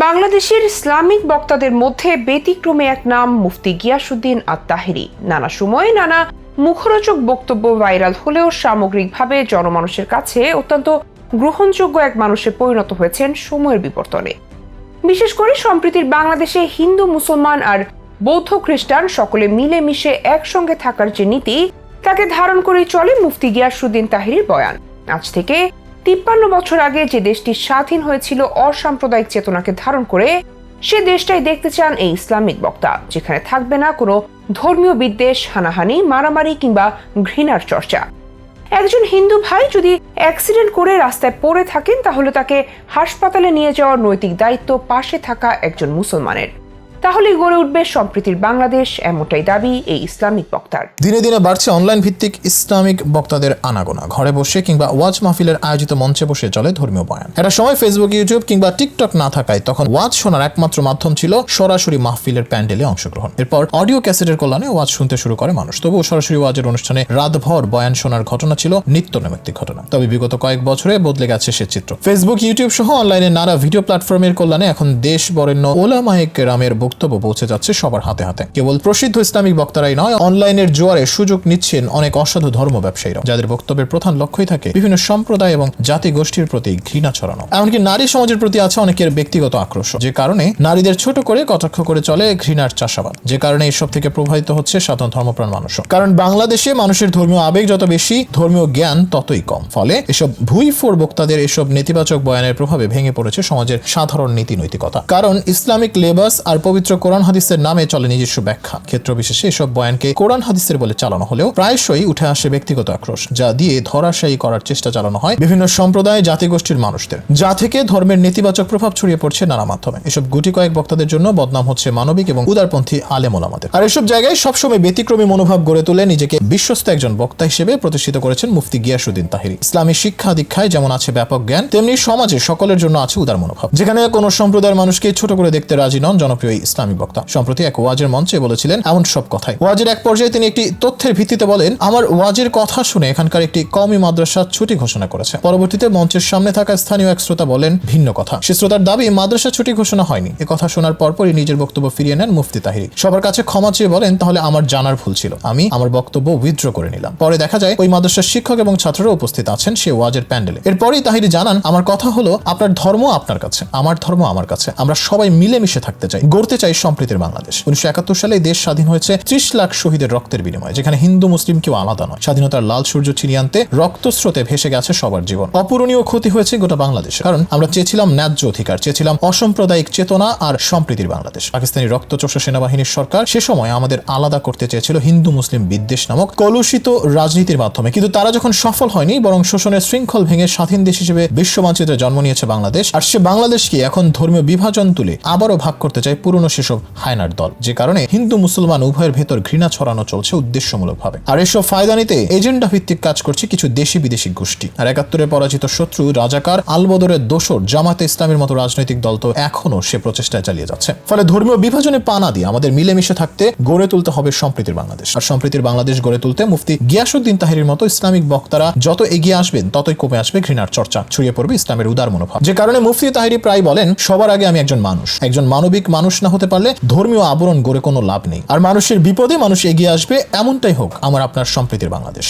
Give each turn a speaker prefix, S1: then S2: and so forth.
S1: বাংলাদেশের ইসলামিক বক্তাদের মধ্যে ব্যতিক্রমে এক নাম মুফতি গিয়াসউদ্দিন আত-তাহেরী। নানা সময়ে নানা মুখরোচক বক্তব্য ভাইরাল হলেও সামগ্রিকভাবে জনমানুষের কাছে অত্যন্ত গ্রহণযোগ্য এক মানুষে পরিণত হয়েছেন সময়ের বিবর্তনে। বিশেষ করে সম্প্রতির বাংলাদেশে হিন্দু, মুসলমান আর বৌদ্ধ, খ্রিস্টান সকলে মিলেমিশে একসঙ্গে থাকার যে নীতি, তাকে ধারণ করেই চলে মুফতি গিয়াসউদ্দিন তাহেরীর বয়ান। আজ থেকে 53 বছর আগে যে দেশটি স্বাধীন হয়েছিল অসাম্প্রদায়িক চেতনাকে ধারণ করে, সে দেশটাই দেখতে চান এই ইসলামিক বক্তা, যেখানে থাকবে না কোনো ধর্মীয় বিদ্বেষ, হানাহানি, মারামারি কিংবা ঘৃণার চর্চা। একজন হিন্দু ভাই যদি অ্যাক্সিডেন্ট করে রাস্তায় পড়ে থাকেন, তাহলে তাকে হাসপাতালে নিয়ে যাওয়ার নৈতিক দায়িত্ব পাশে থাকা একজন মুসলমানের। তাহলেই গড়ে উঠবে সম্প্রীতির বাংলাদেশ, এমনটাই দাবি এই ইসলামিক বক্তার।
S2: দিনে দিনে বাড়ছে অনলাইন ভিত্তিক ইসলামিক বক্তাদের আনাগোনা। ঘরে বসে কিংবা ওয়াজ মাহফিলের আয়োজিত মঞ্চে বসে চলে ধর্মীয় বয়ান। একটা সময় ফেসবুক, ইউটিউব কিংবা টিকটক না থাকায় তখন ওয়াজ শোনার একমাত্র মাধ্যম ছিল সরাসরি মাহফিলের প্যান্ডেলে অংশগ্রহণ। এরপর অডিও ক্যাসেটের কল্যাণে ওয়াজ শুনতে শুরু করে মানুষ। তবুও সরাসরি ওয়াজের অনুষ্ঠানে রাতভর বয়ান শোনার ঘটনা ছিল নিত্য নৈমিত্তিক ঘটনা। তবে বিগত কয়েক বছরে বদলে গেছে সে চিত্র। ফেসবুক, ইউটিউব সহ অনলাইনে নানা ভিডিও প্ল্যাটফর্মের কল্যাণে এখন দেশ বরেণ্য ওলামায়ে কেরামের বক্তব্য পৌঁছে যাচ্ছে সবার হাতে হাতে। কেবল প্রসিদ্ধ ইসলামিক বক্তারাই নয়, অনলাইনের জোয়ারে সুযোগ নিচ্ছেন অনেক অসাধু ধর্ম ব্যবসায়ীরা, যাদের বক্তব্যের প্রধান লক্ষ্যই থাকে বিভিন্ন সম্প্রদায় এবং জাতি গোষ্ঠীর প্রতি ঘৃণা ছড়ানো। এমনকি নারী সমাজের প্রতি আছে অনেকের ব্যক্তিগত আক্রোশ, যে কারণে নারীদের ছোট করে কটাক্ষ করে চলে ঘৃণার চাষাবাদ, যে কারণে এসব থেকে প্রভাবিত হচ্ছে সাধারণ ধর্মপ্রাণ মানুষ। কারণ বাংলাদেশে মানুষের ধর্মীয় আবেগ যত বেশি, ধর্মীয় জ্ঞান ততই কম। ফলে এসব ভুইফোর বক্তাদের এসব নেতিবাচক বয়ানের প্রভাবে ভেঙে পড়েছে সমাজের সাধারণ নীতি নৈতিকতা। কারণ ইসলামিক লেবাস আর পবিত্র কোরআন হাদিসের নামে চলে নিজস্ব ব্যাখ্যা। ক্ষেত্র বিশেষে এসব বয়ানকে কোরআন হাদিসের বলে চালানো হলেও প্রায়শই উঠে আসে ব্যক্তিগত আক্রোশ, যা দিয়ে ধরাশায়ী করার চেষ্টা চালানো হয় বিভিন্ন সম্প্রদায়, জাতিগোষ্ঠীর মানুষদের, যা থেকে ধর্মের নেতিবাচক প্রভাব ছড়িয়ে পড়ছে নানা মাধ্যমে। এসব গুটি কয়েক বক্তাদের জন্য বদনাম হচ্ছে মানবিক এবং উদারপন্থী আলেম ওলামাদের। আর এসব জায়গায় সবসময় ব্যতিক্রমী মনোভাব গড়ে তুলে নিজেকে বিশ্বস্ত একজন বক্তা হিসেবে প্রতিষ্ঠিত করেছেন মুফতি গিয়াসউদ্দিন তাহেরী। ইসলামী শিক্ষা দীক্ষায় যেমন আছে ব্যাপক জ্ঞান, তেমনি সমাজে সকলের জন্য আছে উদার মনোভাব, যেখানে কোনো সম্প্রদায়ের মানুষকে ছোট করে দেখতে রাজি নন জনপ্রিয় ইসলামী বক্তা। সম্প্রতি এক ওয়াজের মঞ্চে বলেছিলেন এমন সব কথাই। ওয়াজের এক পর্যায়ে তিনি একটি তথ্যের ভিত্তিতে বলেন, আমার ওয়াজের কথা শুনে এখানকার একটি কওমি মাদ্রাসা ছুটি ঘোষণা করেছে। পরবর্তীতে মঞ্চের সামনে থাকা স্থানীয় এক শ্রোতা বলেন ভিন্ন কথা। সে শ্রোতার দাবি মাদ্রাসা ছুটি ঘোষণা হয়নি। এ কথা শোনার পরপরই নিজের বক্তব্য ফিরিয়ে নেন মুফতি তাহেরী। সবার কাছে ক্ষমা চেয়ে বলেন, তাহলে আমার জানার ভুল ছিল, আমি আমার বক্তব্য উইথড্র করে নিলাম। পরে দেখা যায় ওই মাদ্রাসার শিক্ষক এবং ছাত্ররা উপস্থিত আছেন সে ওয়াজের প্যান্ডেলে। এরপরই তাহেরী জানান, আমার কথা হলো আপনার ধর্ম আপনার কাছে, আমার ধর্ম আমার কাছে। আমরা সবাই মিলেমিশে থাকতে চাই, গড়তে চাই সম্প্রীতির বাংলাদেশ। 1971 সালে দেশ স্বাধীন হয়েছে 30 লাখ শহীদের রক্তের বিনিময়ে, যেখানে হিন্দু মুসলিম কেউ আলাদা নয়। স্বাধীনতার লাল সূর্য ছিনিয়ে আনতে রক্তস্রোতে ভেসে গেছে সবার জীবন। অপূরণীয় ক্ষতি হয়েছে গোটা বাংলাদেশে, কারণ আমরা চেয়েছিলাম ন্যায্য অধিকার, চেয়েছিলাম অসাম্প্রদায়িক চেতনা আর সম্প্রীতির বাংলাদেশ। পাকিস্তানি রক্তচোষা সেনাবাহিনীর সরকার সে সময় আমাদের আলাদা করতে চেয়েছিল হিন্দু মুসলিম বিদ্বেষ নামক কলুষিত রাজনীতির মাধ্যমে। কিন্তু তারা যখন সফল হয়নি, বরং শোষণের শৃঙ্খল ভেঙে স্বাধীন দেশ হিসেবে বিশ্ব মানচিত্রে জন্ম নিয়েছে বাংলাদেশ। আর সে বাংলাদেশকে এখন ধর্মীয় বিভাজন তুলে আবারও ভাগ করতে চায় পুরনো সেসব হায়নার দল, যে কারণে হিন্দু মুসলমান উভয়ের ভেতর ঘৃণা ছড়ানো চলছে উদ্দেশ্যমূলকভাবে। আর এসব ফায়দা নিতে এজেন্ডা ভিত্তিক কাজ করছে কিছু দেশি বিদেশি গোষ্ঠী। আর 71-এ পরাজিত শত্রু রাজাকার, আলবদরের দোসর জামাতে ইসলামের মতো রাজনৈতিক দল তো এখনো সে প্রচেষ্টায় চালিয়ে যাচ্ছে। ফলে ধর্মীয় বিভাজনে পা না দিয়ে আমাদের মিলেমিশে থাকতে গড়ে তুলতে হবে সম্প্রীতির বাংলাদেশ। আর সম্প্রীতির বাংলাদেশ গড়ে তুলতে মুফতি গিয়াসউদ্দিন তাহেরীর মতো ইসলামিক বক্তারা যত এগিয়ে আসবেন, ততই কমে আসবে ঘৃণার চর্চা, ছড়িয়ে পড়বে ইসলামের উদার মনোভাব। যে কারণে মুফতি তাহেরী প্রায় বলেন, সবার আগে আমি একজন মানুষ, একজন মানবিক মানুষ না হতে পারলে ধর্মীয় আবরণ গড়ে কোনো লাভ নেই। আর মানুষের বিপদে মানুষ এগিয়ে আসবে, এমনটাই হোক আমার আপনার সম্প্রীতির বাংলাদেশ।